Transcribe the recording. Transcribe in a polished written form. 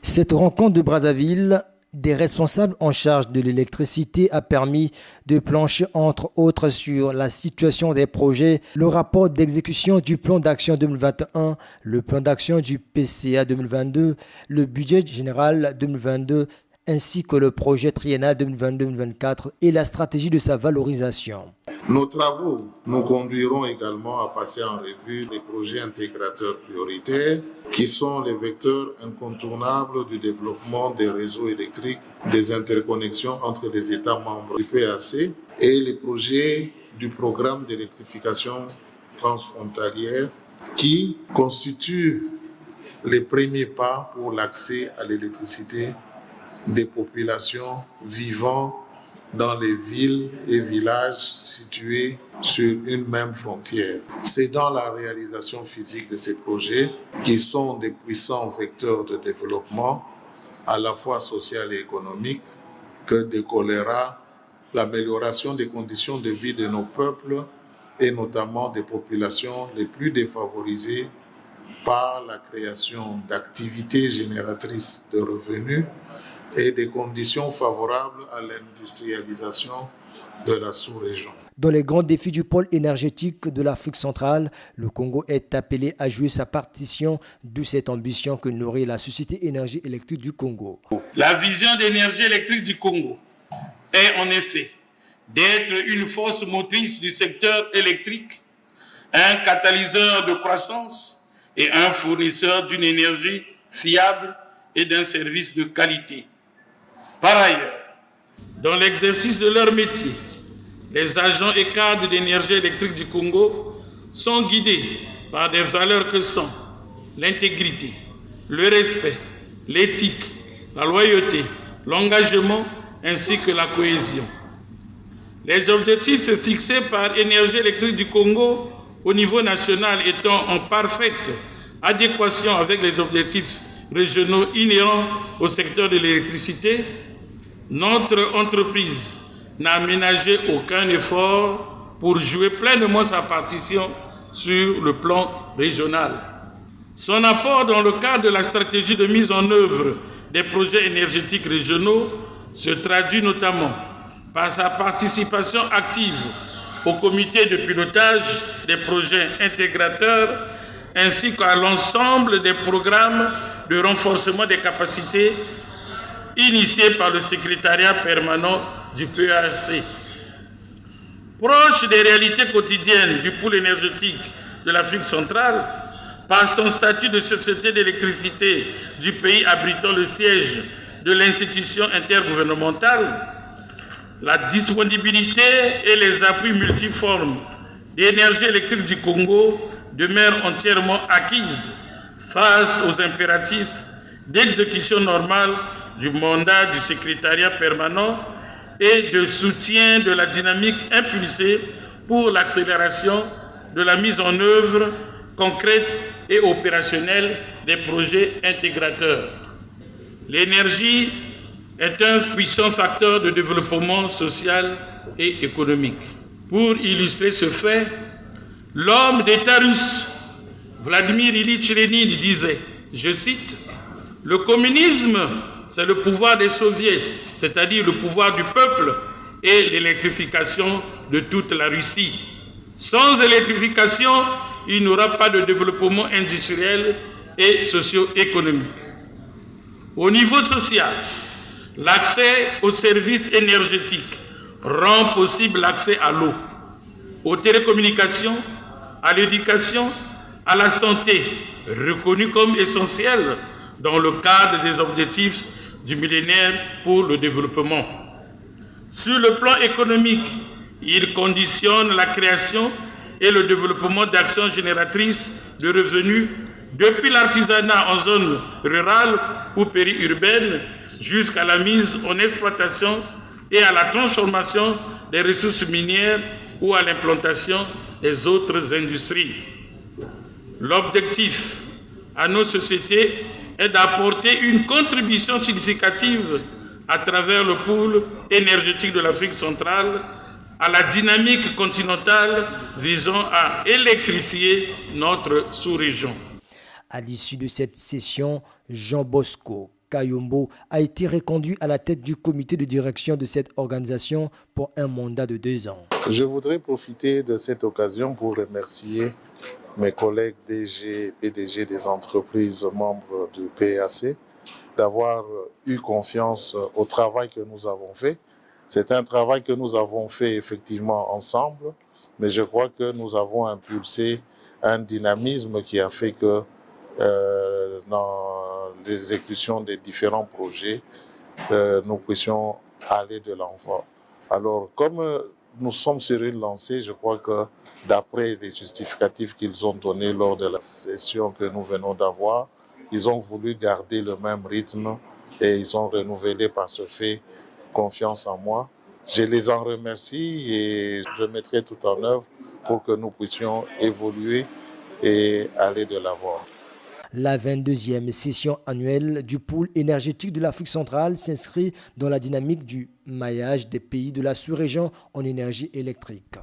Cette rencontre de Brazzaville des responsables en charge de l'électricité a permis de plancher entre autres sur la situation des projets, le rapport d'exécution du plan d'action 2021, le plan d'action du PCA 2022, le budget général 2022 ainsi que le projet triennal 2022-2024 et la stratégie de sa valorisation. Nos travaux nous conduiront également à passer en revue les projets intégrateurs prioritaires qui sont les vecteurs incontournables du développement des réseaux électriques, des interconnexions entre les États membres du PAC et les projets du programme d'électrification transfrontalière qui constituent les premiers pas pour l'accès à l'électricité des populations vivant dans les villes et villages situés sur une même frontière. C'est dans la réalisation physique de ces projets, qui sont des puissants vecteurs de développement, à la fois social et économique, que décollera l'amélioration des conditions de vie de nos peuples et notamment des populations les plus défavorisées par la création d'activités génératrices de revenus et des conditions favorables à l'industrialisation de la sous-région. Dans les grands défis du pôle énergétique de l'Afrique centrale, le Congo est appelé à jouer sa partition de cette ambition que nourrit la Société Énergie électrique du Congo. La vision d'énergie électrique du Congo est en effet d'être une force motrice du secteur électrique, un catalyseur de croissance et un fournisseur d'une énergie fiable et d'un service de qualité. Par ailleurs, dans l'exercice de leur métier, les agents et cadres d'énergie électrique du Congo sont guidés par des valeurs que sont l'intégrité, le respect, l'éthique, la loyauté, l'engagement ainsi que la cohésion. Les objectifs fixés par Énergie électrique du Congo au niveau national étant en parfaite adéquation avec les objectifs régionaux inhérents au secteur de l'électricité, notre entreprise n'a ménagé aucun effort pour jouer pleinement sa partition sur le plan régional. Son apport dans le cadre de la stratégie de mise en œuvre des projets énergétiques régionaux se traduit notamment par sa participation active au comité de pilotage des projets intégrateurs ainsi qu'à l'ensemble des programmes de renforcement des capacités initiés par le secrétariat permanent du PAC. Proche des réalités quotidiennes du pôle énergétique de l'Afrique centrale, par son statut de société d'électricité du pays abritant le siège de l'institution intergouvernementale, la disponibilité et les appuis multiformes d'énergie électrique du Congo demeurent entièrement acquises face aux impératifs d'exécution normale du mandat du secrétariat permanent et de soutien de la dynamique impulsée pour l'accélération de la mise en œuvre concrète et opérationnelle des projets intégrateurs. L'énergie est un puissant facteur de développement social et économique. Pour illustrer ce fait, l'homme d'État russe, Vladimir Ilyich Lénine, disait, je cite, « Le communisme, c'est le pouvoir des soviets, c'est-à-dire le pouvoir du peuple et l'électrification de toute la Russie. Sans électrification, il n'y aura pas de développement industriel et socio-économique. » Au niveau social, l'accès aux services énergétiques rend possible l'accès à l'eau, aux télécommunications, à l'éducation, à la santé, reconnus comme essentiels dans le cadre des objectifs du millénaire pour le développement. Sur le plan économique, il conditionne la création et le développement d'actions génératrices de revenus depuis l'artisanat en zone rurale ou périurbaine jusqu'à la mise en exploitation et à la transformation des ressources minières ou à l'implantation des autres industries. L'objectif à nos sociétés est d'apporter une contribution significative à travers le pôle énergétique de l'Afrique centrale à la dynamique continentale visant à électrifier notre sous-région. À l'issue de cette session, Jean Bosco, Kayombo a été reconduit à la tête du comité de direction de cette organisation pour un mandat de 2 ans. Je voudrais profiter de cette occasion pour remercier mes collègues DG et PDG des entreprises membres du PAC d'avoir eu confiance au travail que nous avons fait. C'est un travail que nous avons fait effectivement ensemble, mais je crois que nous avons impulsé un dynamisme qui a fait que dans l'exécution des différents projets, nous puissions aller de l'avant. Alors, comme nous sommes sur une lancée, je crois que d'après les justificatifs qu'ils ont donnés lors de la session que nous venons d'avoir, ils ont voulu garder le même rythme et ils ont renouvelé par ce fait confiance en moi. Je les en remercie et je mettrai tout en œuvre pour que nous puissions évoluer et aller de l'avant. La 22e session annuelle du pôle énergétique de l'Afrique centrale s'inscrit dans la dynamique du maillage des pays de la sous-région en énergie électrique.